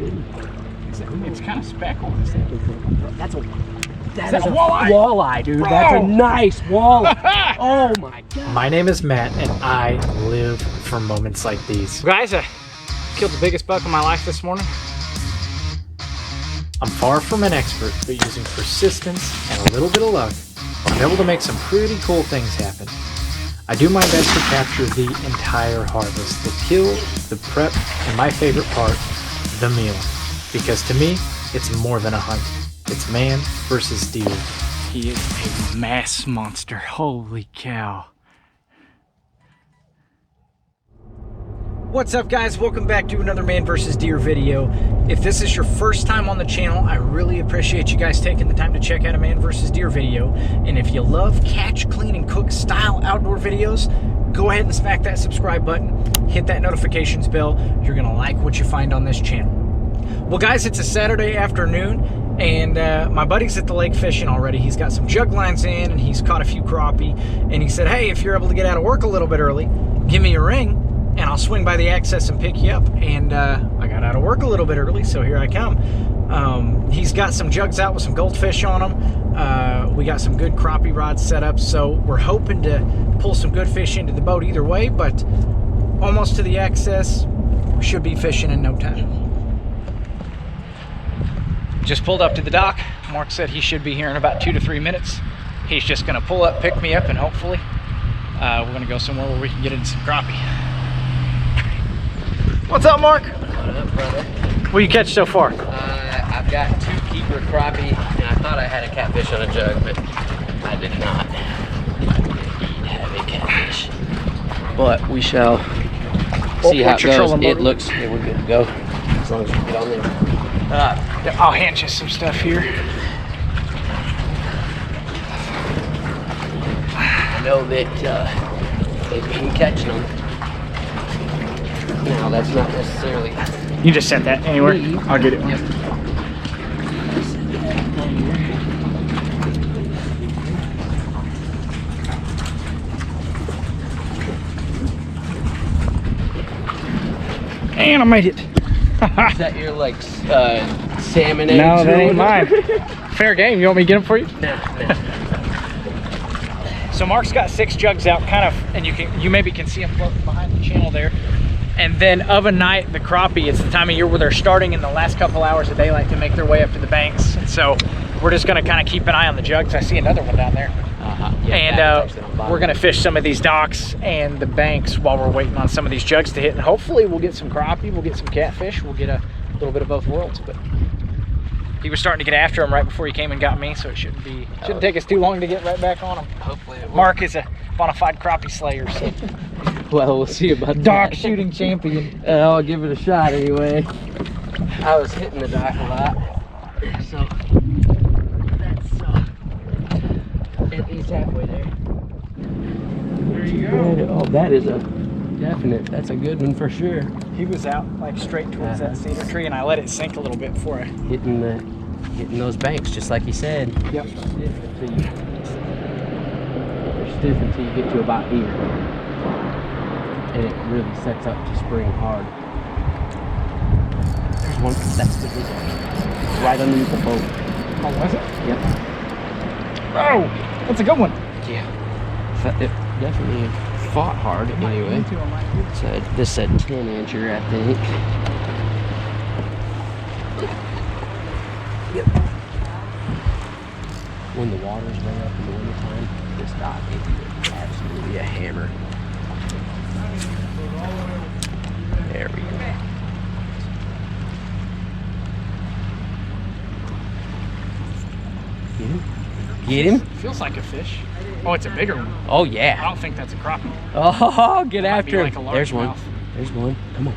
It's kind of speckled. That's a walleye. Walleye, dude. Bro. That's a nice walleye. Oh my god. My name is Matt, and I live for moments like these. Guys, I killed the biggest buck of my life this morning. I'm far from an expert, but using persistence and a little bit of luck, I'm able to make some pretty cool things happen. I do my best to capture the entire harvest, the kill, the prep, and my favorite part, the meal. Because to me, it's more than a hunt. It's man versus deer. He is a mass monster. Holy cow. What's up, guys? Welcome back to another man versus deer video. If this is your first time on the channel, I really appreciate you guys taking the time to check out a man versus deer video. And if you love catch, clean, and cook style outdoor videos, go ahead and smack that subscribe button, hit that notifications bell. You're gonna like what you find on this channel. Well, guys, it's a Saturday afternoon, and my buddy's at the lake fishing already. He's got some jug lines in, and he's caught a few crappie. And he said, hey, if you're able to get out of work a little bit early, give me a ring, and I'll swing by the access and pick you up. And I got out of work a little bit early, so here I come. He's got some jugs out with some goldfish on them. We got some good crappie rods set up, so we're hoping to pull some good fish into the boat either way, but almost to the access. We should be fishing in no time. Just pulled up to the dock. Mark said he should be here in about 2 to 3 minutes. He's just gonna pull up, pick me up, and hopefully we're gonna go somewhere where we can get into some crappie. What's up, Mark? What up, brother? What you catch so far? I've got 2 keeper crappie, and I thought I had a catfish on a jug, but I did not. I did have a catfish. But we shall see how it goes. It looks, yeah, we're good to go. As long as we get on there. I'll hand you some stuff here. I know that they've been catching them. Now, that's not necessarily... You just set that anywhere? I'll get it. Yep. And I made it. Is that your, like, salmon eggs? No, that ain't mine. Fair game. You want me to get them for you? Nah. So Mark's got 6 jugs out, kind of, and you maybe can see them floating behind the channel there. And then of a night, the crappie, it's the time of year where they're starting in the last couple hours of daylight to make their way up to the banks. So we're just gonna kind of keep an eye on the jugs. I see another one down there. Yeah, and we're gonna fish some of these docks and the banks while we're waiting on some of these jugs to hit. And hopefully we'll get some crappie, we'll get some catfish, we'll get a little bit of both worlds. But he was starting to get after him right before he came and got me, so it shouldn't take us too long to get right back on him. Hopefully it will. Mark is a bona fide crappie slayer, so. Well, we'll see about Dock that. shooting champion. I'll give it a shot anyway. I was hitting the dock a lot, so that's at least halfway there. There you go. Oh, that is a definite. That's a good one for sure. He was out like straight towards that cedar tree, and I let it sink a little bit before I. Hitting those banks, just like he said. Yep. They're stiff until you get to about here. And it really sets up to spring hard. There's one, that's the big one. Right underneath the boat. Oh, was it? Yep. Oh, that's a good one. Yeah. It definitely fought hard anyway. So this said 10-incher, I think. Yep. When the water's way up in the wintertime, this dock is absolutely a hammer. There we go. Get him? Get him? Feels like a fish. Oh, it's a bigger one. Oh, I yeah. don't think that's a crappie. Oh, get Might after be him. like a largemouth. There's one. There's one. Come on.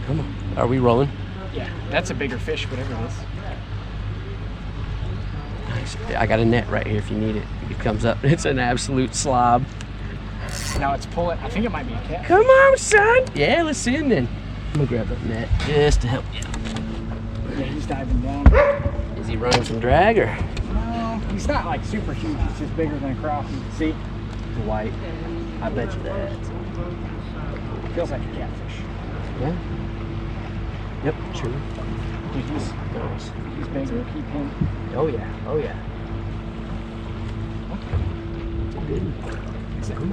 Come on. Are we rolling? Yeah, that's a bigger fish, whatever it is. Nice. I got a net right here if you need it. It comes up. It's an absolute slob. Now it's pulling. I think it might be a cat. Come on, son. Yeah, let's see him then. I'm gonna grab that net just to help you. Yeah, he's diving down. Is he running some drag or? No, he's not like super huge. He's just bigger than a crappie. See? White. I bet you that. Feels like a catfish. Yeah. Yep, true. Dude, he's big. We'll keep him. Oh yeah, oh yeah.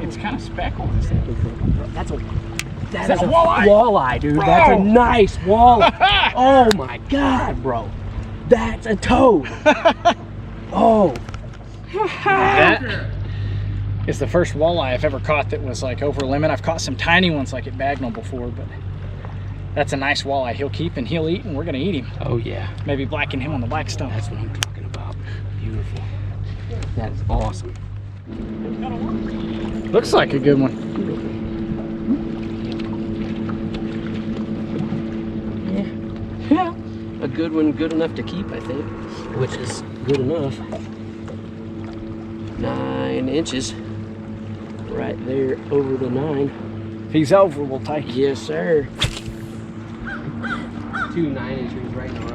It's kind of speckled, isn't it? That's a walleye? Walleye, dude. Bro. That's a nice walleye. Oh my God, bro. That's a toad. Oh. That is the first walleye I've ever caught that was like over limit. I've caught some tiny ones like at Bagnall before, but that's a nice walleye. He'll keep and he'll eat, and we're gonna eat him. Oh yeah. Maybe blacken him on the Blackstone. That's what I'm talking about. Beautiful. That is awesome. Looks like a good one. Yeah. A good one, good enough to keep, I think, which is good enough. 9 inches. Right there over the 9. If he's over, we'll take it. Yes, sir. 2 9-inch rings right in a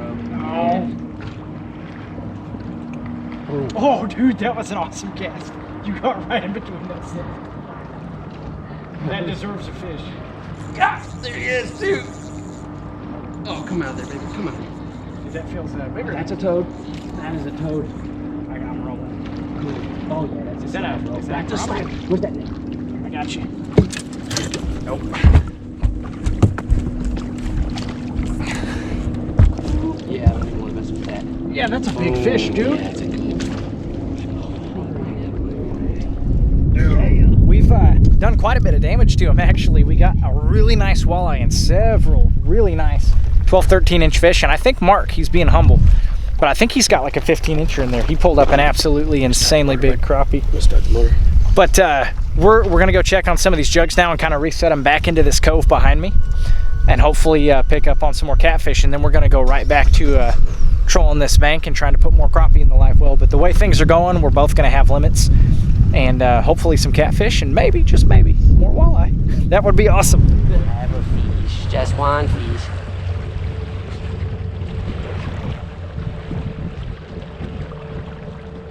row. Oh, dude, that was an awesome cast. You got right in between that set. That deserves a fish. God, there he is, dude. Oh, come out there, baby. Come on. Dude, that feels bigger. That's a toad. That is a toad. I got him rolling. Oh, yeah, that's Is that a slide. Crappie? Where's that net? I got you. Nope. Yeah, I don't even want to mess with that. Yeah, that's a big fish, dude. Yeah, it's a good. We've done quite a bit of damage to him, actually. We got a really nice walleye and several really nice 12, 13-inch fish. And I think Mark, he's being humble, but I think he's got like a 15-incher in there. He pulled up an absolutely insanely big crappie. Let's start the motor. But we're going to go check on some of these jugs now and kind of reset them back into this cove behind me. And hopefully pick up on some more catfish. And then we're going to go right back to trolling this bank and trying to put more crappie in the live well. But the way things are going, we're both going to have limits. And hopefully some catfish and maybe, just maybe, more walleye. That would be awesome. Have a fish, just one fish.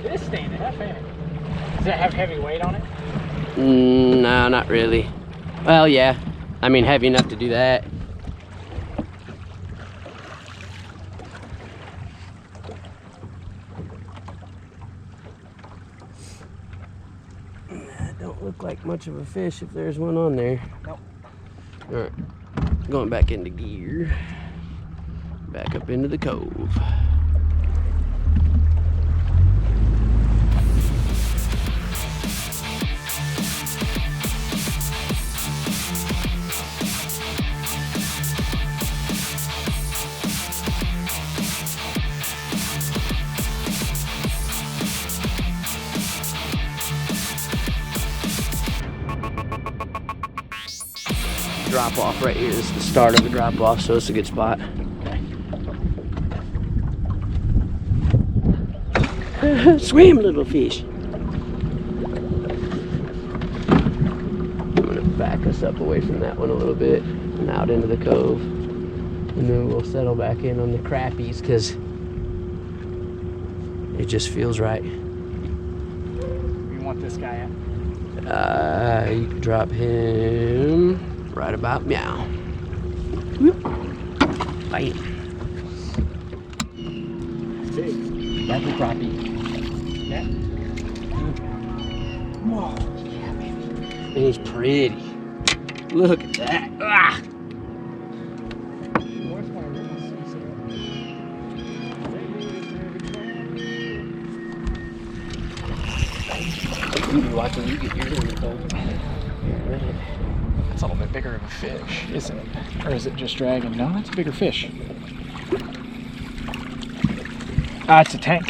This standing up, ain't it? Does that have heavy weight on it? No, not really. Well, yeah. I mean, heavy enough to do that. Don't look like much of a fish if there's one on there. Nope. All right, going back into gear. Back up into the cove. Drop off right here. This is the start of the drop off, so it's a good spot. Swim, little fish. I'm gonna back us up away from that one a little bit and out into the cove, and then we'll settle back in on the crappies because it just feels right. You want this guy at? You can drop him right about meow. Whoop. Bam. Big. That's a crappie. Yeah. Whoa. Yeah, baby. And he's pretty. Look at that. Ah. You be watching you get yours in the cold. That's a little bit bigger of a fish, isn't it? Or is it just dragging? No, that's a bigger fish. Ah, it's a tank.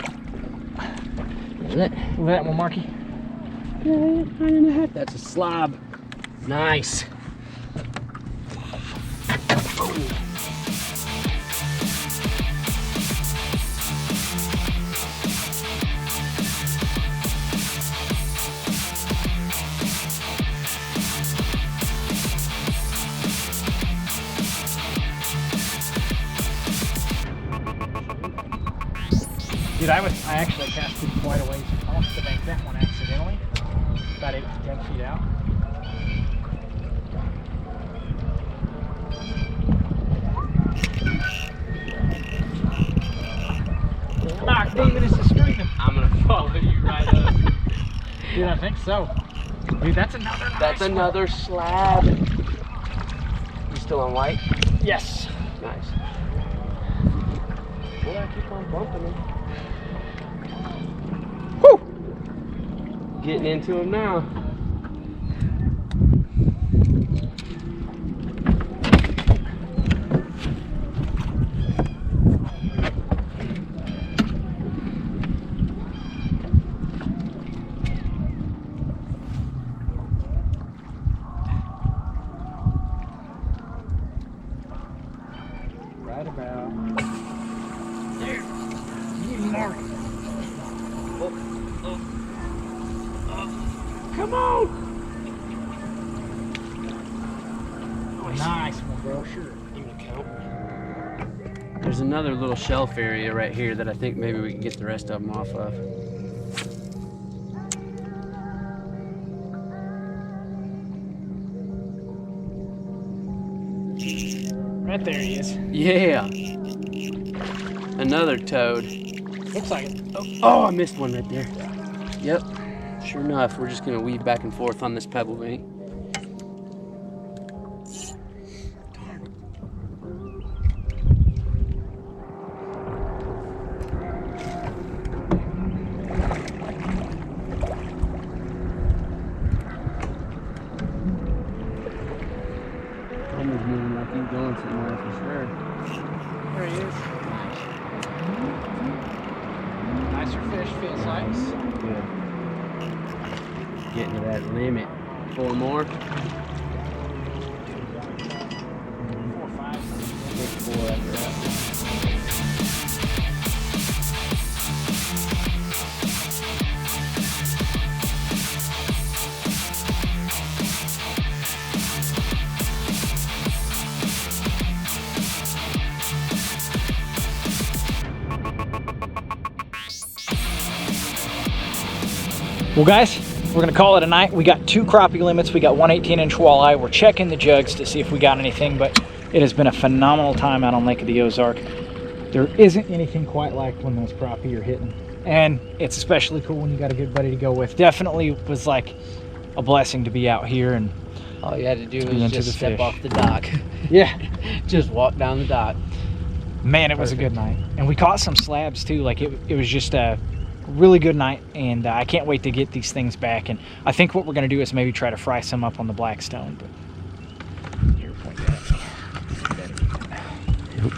Look at that. Look at that one, Marky. 9.5. That's a slob. Nice. Dude, I actually casted quite a ways off the bank that one accidentally. About 8 to 10 feet out. Dude, I think so. Dude, that's another nice That's another slab. You still on white? Yes. Nice. Well, I keep on bumping him. Woo! Getting into him now. Right about there. Need more. Come on! Nice one, bro. Sure. Even count. There's another little shelf area right here that I think maybe we can get the rest of them off of. Right there he is. Yeah. Another toad. Looks like it. Oh, I missed one right there. Yep. Sure enough, we're just gonna weave back and forth on this pebble bank. Almost moving like he's going somewhere for sure. There he is. Nicer fish, feels like. Good. Getting to that limit. 4 more. 4 or 5. 4 after that. Well, guys, we're gonna call it a night. We got 2 crappie limits. We got 1 18-inch walleye. We're checking the jugs to see if we got anything, but it has been a phenomenal time out on Lake of the Ozark. There isn't anything quite like when those crappie are hitting. And it's especially cool when you got a good buddy to go with. Definitely was like a blessing to be out here and All you had to do be was into just the step fish. off the dock. yeah, Just walk down the dock. man, it was a good night. And we caught some slabs too. Like it was just a really good night, and I can't wait to get these things back. And I think what we're gonna do is maybe try to fry some up on the Blackstone. But here, point that. Yep.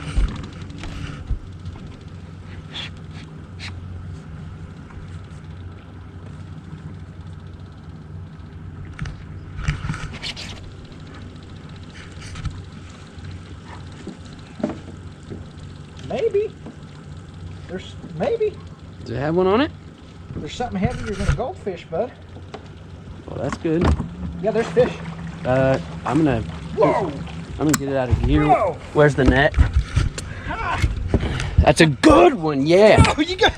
Maybe there's Does it have one on it? there's something heavier than a goldfish, bud. Well, that's good. Yeah, there's fish. I'm gonna get it out of gear. Whoa! Where's the net? That's a good one, yeah. Oh, you got.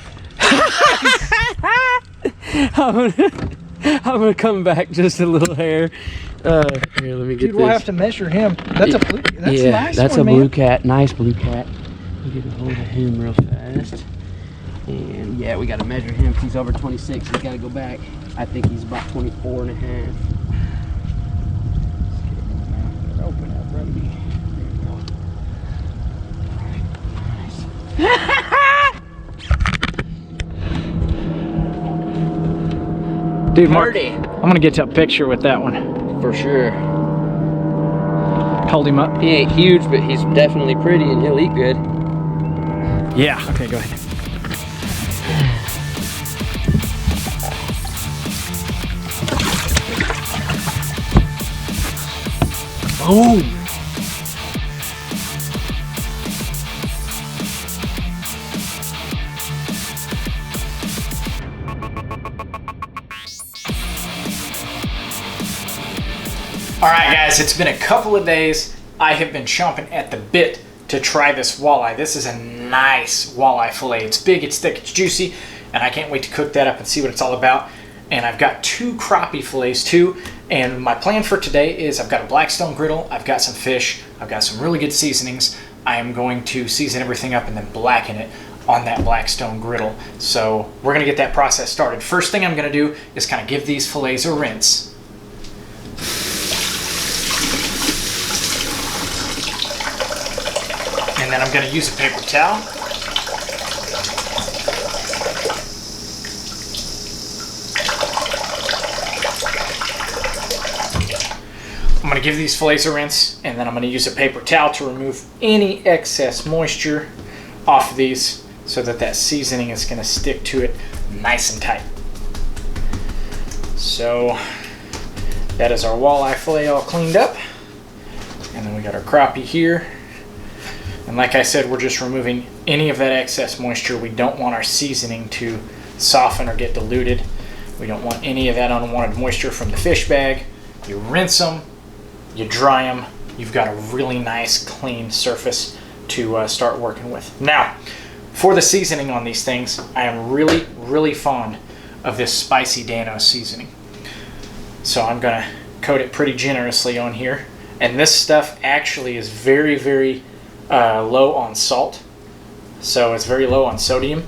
I'm gonna come back just a little hair. Here, let me get Dude, we'll this. have to measure him. That's a blue. That's Yeah, a nice that's one, a blue man. cat. Nice blue cat. We'll get a hold of him real fast. And yeah, we gotta measure him. He's over 26. He's gotta go back. I think he's about 24 and a half. Open up, buddy. Dude, Mark, Dirty. I'm gonna get to a picture with that one. For sure. Hold him up. He ain't huge, but he's definitely pretty and he'll eat good. Yeah. Okay, go ahead. Boom! All right, guys, it's been a couple of days. I have been chomping at the bit to try this walleye. This is a nice walleye fillet. It's big, it's thick, it's juicy, and I can't wait to cook that up and see what it's all about. And I've got 2 crappie fillets too. And my plan for today is I've got a Blackstone Griddle, I've got some fish, I've got some really good seasonings. I am going to season everything up and then blacken it. on that Blackstone Griddle. So we're gonna get that process started. First thing I'm gonna do is kind of give these fillets a rinse. And then I'm gonna use a paper towel. I'm gonna give these fillets a rinse, and then I'm gonna use a paper towel to remove any excess moisture off of these so that that seasoning is gonna stick to it nice and tight. So that is our walleye fillet all cleaned up. And then we got our crappie here. And like I said, we're just removing any of that excess moisture. We don't want our seasoning to soften or get diluted. We don't want any of that unwanted moisture from the fish bag. You rinse them, you dry them, you've got a really nice clean surface to start working with. Now, for the seasoning on these things, I am really fond of this spicy Dano seasoning. So I'm gonna coat it pretty generously on here. And this stuff actually is very low on salt. So it's very low on sodium.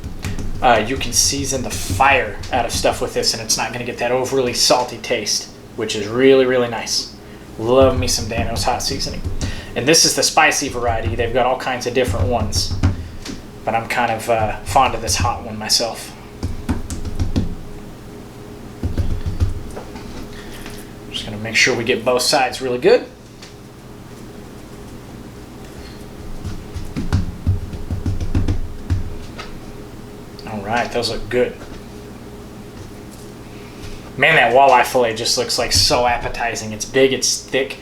You can season the fire out of stuff with this and it's not gonna get that overly salty taste, which is really nice. Love me some Dano's hot seasoning. And this is the spicy variety. They've got all kinds of different ones, but I'm kind of fond of this hot one myself. Just gonna make sure we get both sides really good. All right, those look good. Man, that walleye fillet just looks like so appetizing. It's big, it's thick.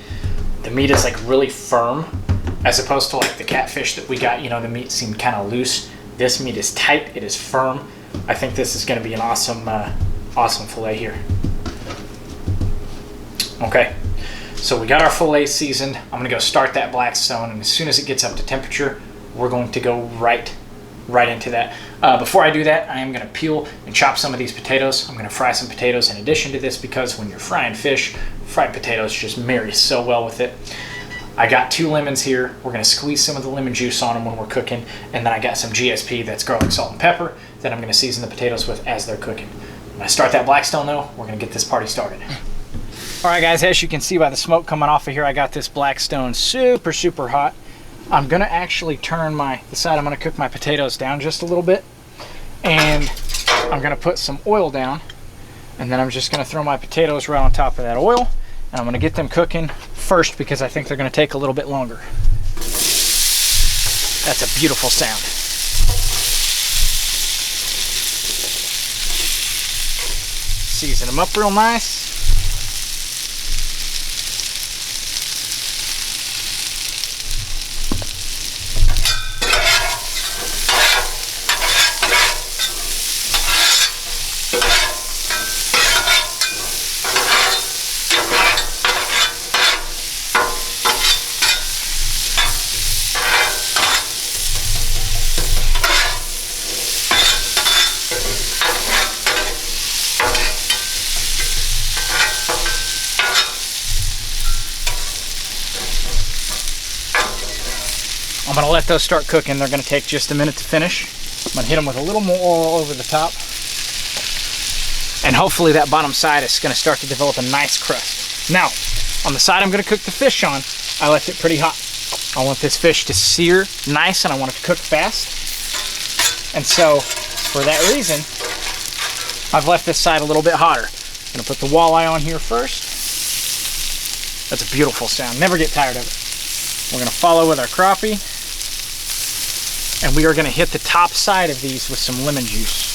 The meat is like really firm, as opposed to like the catfish that we got. You know, the meat seemed kind of loose. This meat is tight, it is firm. I think this is gonna be an awesome, awesome fillet here. Okay, so we got our fillet seasoned. I'm gonna go start that Blackstone, and as soon as it gets up to temperature, we're going to go right into that. Before I do that, I am gonna peel and chop some of these potatoes. I'm gonna fry some potatoes in addition to this because when you're frying fish, fried potatoes just marry so well with it. I got 2 lemons here. We're gonna squeeze some of the lemon juice on them when we're cooking, and then I got some GSP, that's garlic, salt, and pepper, that I'm gonna season the potatoes with as they're cooking. When I start that Blackstone though, we're gonna get this party started. All right guys, as you can see by the smoke coming off of here, I got this Blackstone super hot. I'm gonna actually turn the side I'm gonna cook my potatoes down just a little bit, and I'm gonna put some oil down, and then I'm just gonna throw my potatoes right on top of that oil, and I'm gonna get them cooking first because I think they're gonna take a little bit longer. That's a beautiful sound. Season them up real nice. I'm gonna let those start cooking. They're gonna take just a minute to finish. I'm gonna hit them with a little more oil over the top. And hopefully that bottom side is gonna start to develop a nice crust. Now, on the side I'm gonna cook the fish on, I left it pretty hot. I want this fish to sear nice and I want it to cook fast. And so, for that reason, I've left this side a little bit hotter. I'm gonna put the walleye on here first. That's a beautiful sound, never get tired of it. We're gonna follow with our crappie. And we are gonna hit the top side of these with some lemon juice.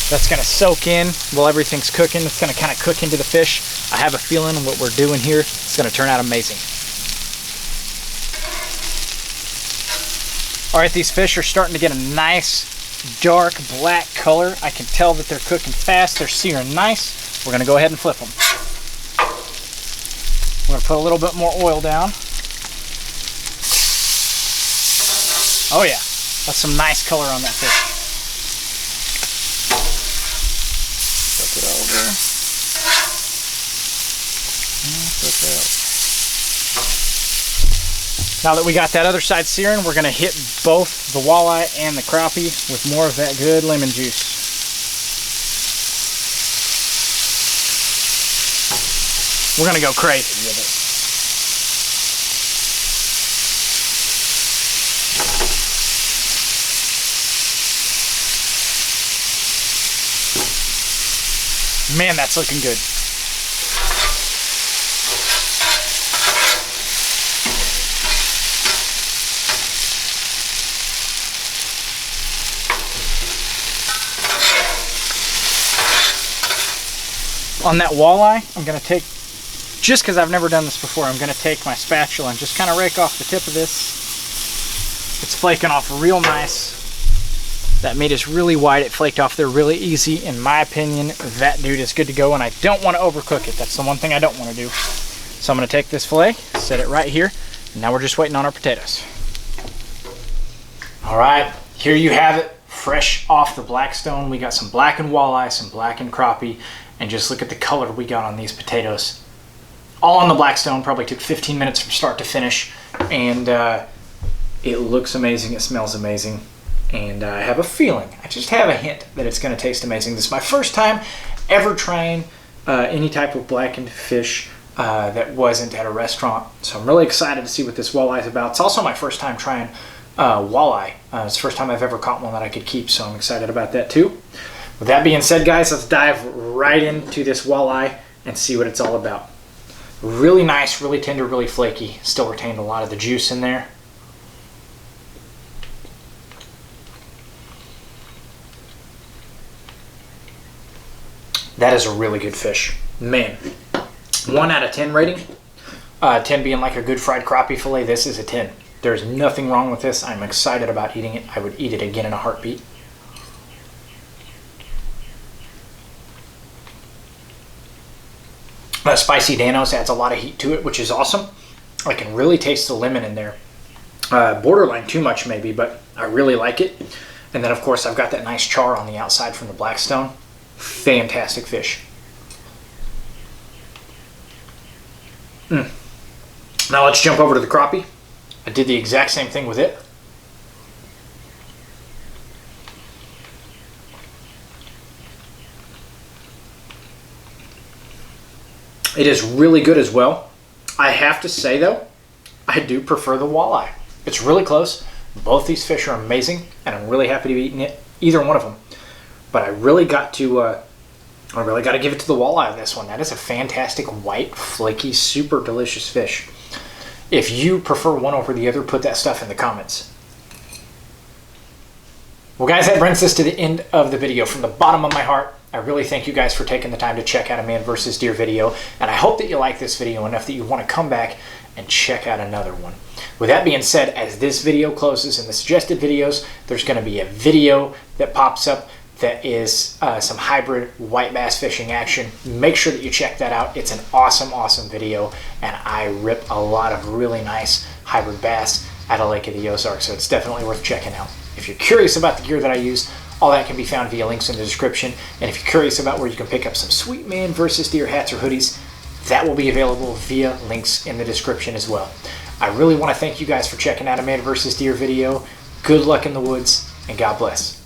That's gonna soak in while everything's cooking. It's gonna kind of cook into the fish. I have a feeling what we're doing here is gonna turn out amazing. All right, these fish are starting to get a nice dark black color. I can tell that they're cooking fast, they're searing nice. We're gonna go ahead and flip them. I'm gonna put a little bit more oil down. Oh yeah, that's some nice color on that fish. Flip it over. And flip it over. Now that we got that other side searing, we're gonna hit both the walleye and the crappie with more of that good lemon juice. We're gonna go crazy with it. Man, that's looking good. On that walleye, I'm gonna take, just because I've never done this before, I'm gonna take my spatula and just kind of rake off the tip of this. It's flaking off real nice. That meat is really white. It flaked off there really easy. In my opinion, that dude is good to go, and I don't want to overcook it. That's the one thing I don't want to do. So I'm going to take this filet, set it right here, and now we're just waiting on our potatoes. All right, here you have it, fresh off the Blackstone. We got some blackened walleye, some blackened crappie, and just look at the color we got on these potatoes. All on the Blackstone, probably took 15 minutes from start to finish, and it looks amazing, it smells amazing. And I have a feeling, I just have a hint that it's going to taste amazing. This is my first time ever trying any type of blackened fish that wasn't at a restaurant. So I'm really excited to see what this walleye is about. It's also my first time trying walleye. It's the first time I've ever caught one that I could keep, so I'm excited about that too. With that being said, guys, let's dive right into this walleye and see what it's all about. Really nice, really tender, really flaky. Still retained a lot of the juice in there. That is a really good fish. Man, 1 out of 10 rating. 10 being like a good fried crappie fillet, this is a 10. There's nothing wrong with this. I'm excited about eating it. I would eat it again in a heartbeat. Spicy Danos adds a lot of heat to it, which is awesome. I can really taste the lemon in there. Borderline too much maybe, but I really like it. And then of course I've got that nice char on the outside from the Blackstone. Fantastic fish. Now let's jump over to the crappie. I did the exact same thing with it. It is really good as well. I have to say though, I do prefer the walleye. It's really close. Both these fish are amazing, and I'm really happy to be eating it, either one of them. But I really got to give it to the walleye on this one. That is a fantastic white, flaky, super delicious fish. If you prefer one over the other, put that stuff in the comments. Well guys, that brings us to the end of the video. From the bottom of my heart, I really thank you guys for taking the time to check out a man versus deer video, and I hope that you like this video enough that you want to come back and check out another one. With that being said, as this video closes in the suggested videos, there's going to be a video that pops up that is some hybrid white bass fishing action. Make sure that you check that out. It's an awesome, awesome video, and I rip a lot of really nice hybrid bass out of Lake of the Ozarks, so it's definitely worth checking out. If you're curious about the gear that I use, all that can be found via links in the description. And if you're curious about where you can pick up some sweet man versus deer hats or hoodies, that will be available via links in the description as well. I really want to thank you guys for checking out a man versus deer video. Good luck in the woods, and God bless.